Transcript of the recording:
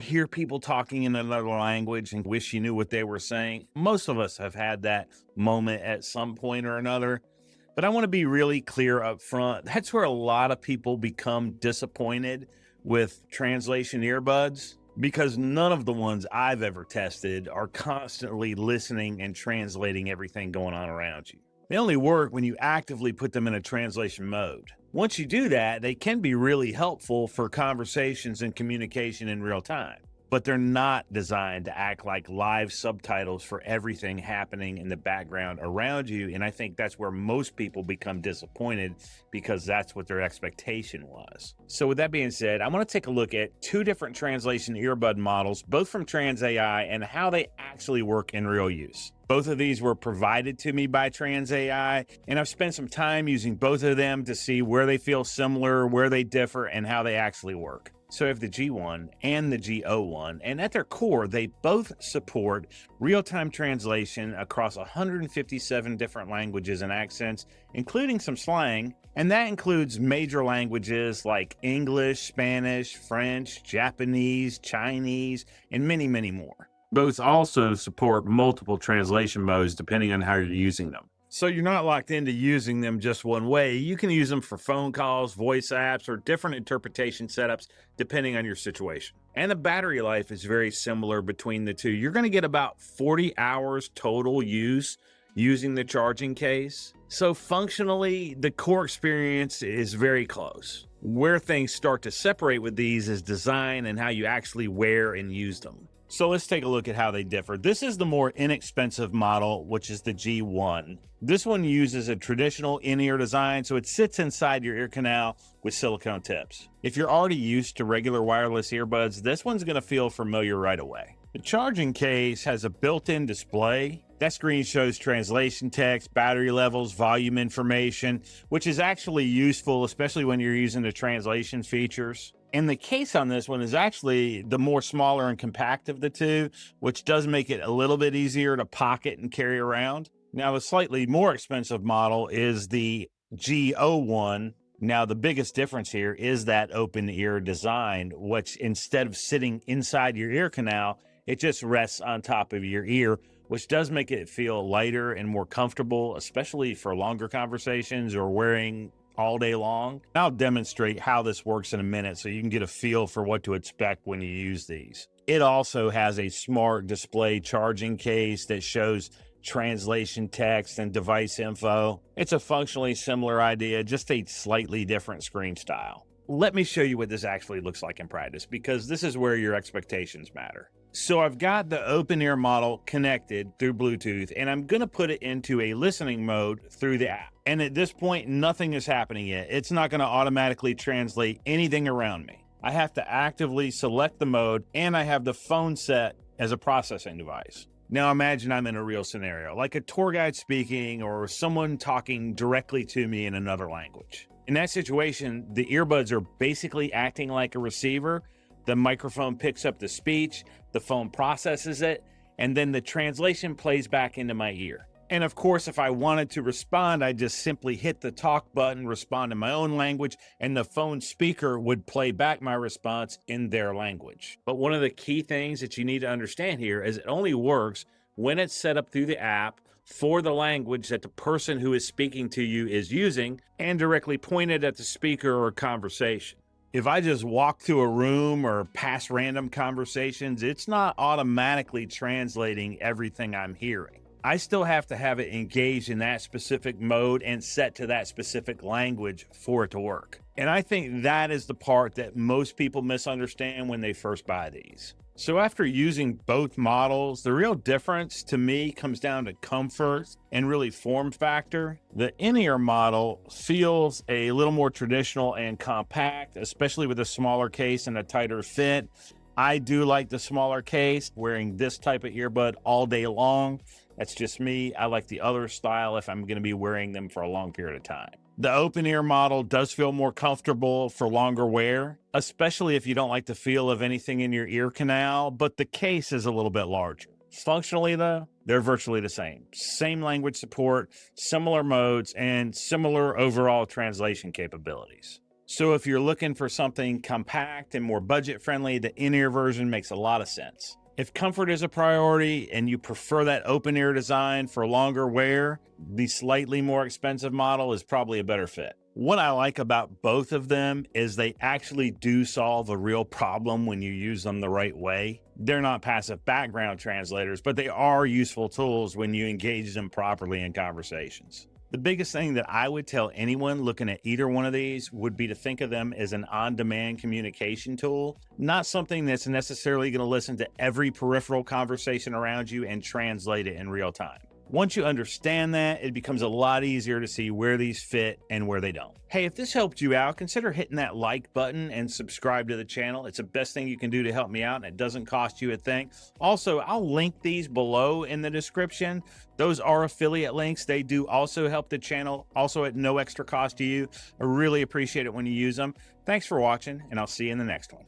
Hear people talking in another language and wish you knew what they were saying. Most of us have had that moment at some point or another. But I want to be really clear up front. That's where a lot of people become disappointed with translation earbuds because none of the ones I've ever tested are constantly listening and translating everything going on around you. They only work when you actively put them in a translation mode. Once you do that, they can be really helpful for conversations and communication in real time, but they're not designed to act like live subtitles for everything happening in the background around you. And I think that's where most people become disappointed because that's what their expectation was. So with that being said, I want to take a look at two different translation earbud models, both from TransAI, and how they actually work in real use. Both of these were provided to me by TransAI, and I've spent some time using both of them to see where they feel similar, where they differ, and how they actually work. So I have the G1 and the G01, and at their core, they both support real-time translation across 157 different languages and accents, including some slang, and that includes major languages like English, Spanish, French, Japanese, Chinese, and many, many more. Both also support multiple translation modes depending on how you're using them. So you're not locked into using them just one way. You can use them for phone calls, voice apps, or different interpretation setups depending on your situation. And the battery life is very similar between the two. You're going to get about 40 hours total use using the charging case. So functionally, the core experience is very close. Where things start to separate with these is design and how you actually wear and use them. So let's take a look at how they differ. This is the more inexpensive model, which is the G1. This one uses a traditional in-ear design, so it sits inside your ear canal with silicone tips. If you're already used to regular wireless earbuds, this one's gonna feel familiar right away. The charging case has a built-in display. That screen shows translation text, battery levels, volume information, which is actually useful, especially when you're using the translation features. And the case on this one is actually the more smaller and compact of the two, which does make it a little bit easier to pocket and carry around. Now, the slightly more expensive model is the G01. Now, the biggest difference here is that open ear design, which instead of sitting inside your ear canal, it just rests on top of your ear, which does make it feel lighter and more comfortable, especially for longer conversations or wearing all day long. I'll demonstrate how this works in a minute so you can get a feel for what to expect when you use these. It also has a smart display charging case that shows translation text and device info. It's a functionally similar idea, just a slightly different screen style. Let me show you what this actually looks like in practice, because this is where your expectations matter. So I've got the open ear model connected through Bluetooth, and I'm going to put it into a listening mode through the app. And at this point, nothing is happening yet. It's not going to automatically translate anything around me. I have to actively select the mode, and I have the phone set as a processing device. Now imagine I'm in a real scenario, like a tour guide speaking or someone talking directly to me in another language. In that situation, the earbuds are basically acting like a receiver. The microphone picks up the speech, the phone processes it, and then the translation plays back into my ear. And of course, if I wanted to respond, I just simply hit the talk button, respond in my own language, and the phone speaker would play back my response in their language. But one of the key things that you need to understand here is it only works when it's set up through the app for the language that the person who is speaking to you is using and directly pointed at the speaker or conversation. If I just walk through a room or pass random conversations, it's not automatically translating everything I'm hearing. I still have to have it engaged in that specific mode and set to that specific language for it to work. And I think that is the part that most people misunderstand when they first buy these. So after using both models, the real difference to me comes down to comfort and really form factor. The in-ear model feels a little more traditional and compact, especially with a smaller case and a tighter fit. I do like the smaller case, wearing this type of earbud all day long. That's just me. I like the other style if I'm going to be wearing them for a long period of time. The open ear model does feel more comfortable for longer wear, especially if you don't like the feel of anything in your ear canal, but the case is a little bit larger. Functionally though, they're virtually the same. Same language support, similar modes, and similar overall translation capabilities. So if you're looking for something compact and more budget friendly, the in-ear version makes a lot of sense. If comfort is a priority and you prefer that open ear design for longer wear, the slightly more expensive model is probably a better fit. What I like about both of them is they actually do solve a real problem when you use them the right way. They're not passive background translators, but they are useful tools when you engage them properly in conversations. The biggest thing that I would tell anyone looking at either one of these would be to think of them as an on-demand communication tool, not something that's necessarily going to listen to every peripheral conversation around you and translate it in real time. Once you understand that, it becomes a lot easier to see where these fit and where they don't. Hey, if this helped you out, consider hitting that like button and subscribe to the channel. It's the best thing you can do to help me out, and it doesn't cost you a thing. Also, I'll link these below in the description. Those are affiliate links. They do also help the channel, also at no extra cost to you. I really appreciate it when you use them. Thanks for watching, and I'll see you in the next one.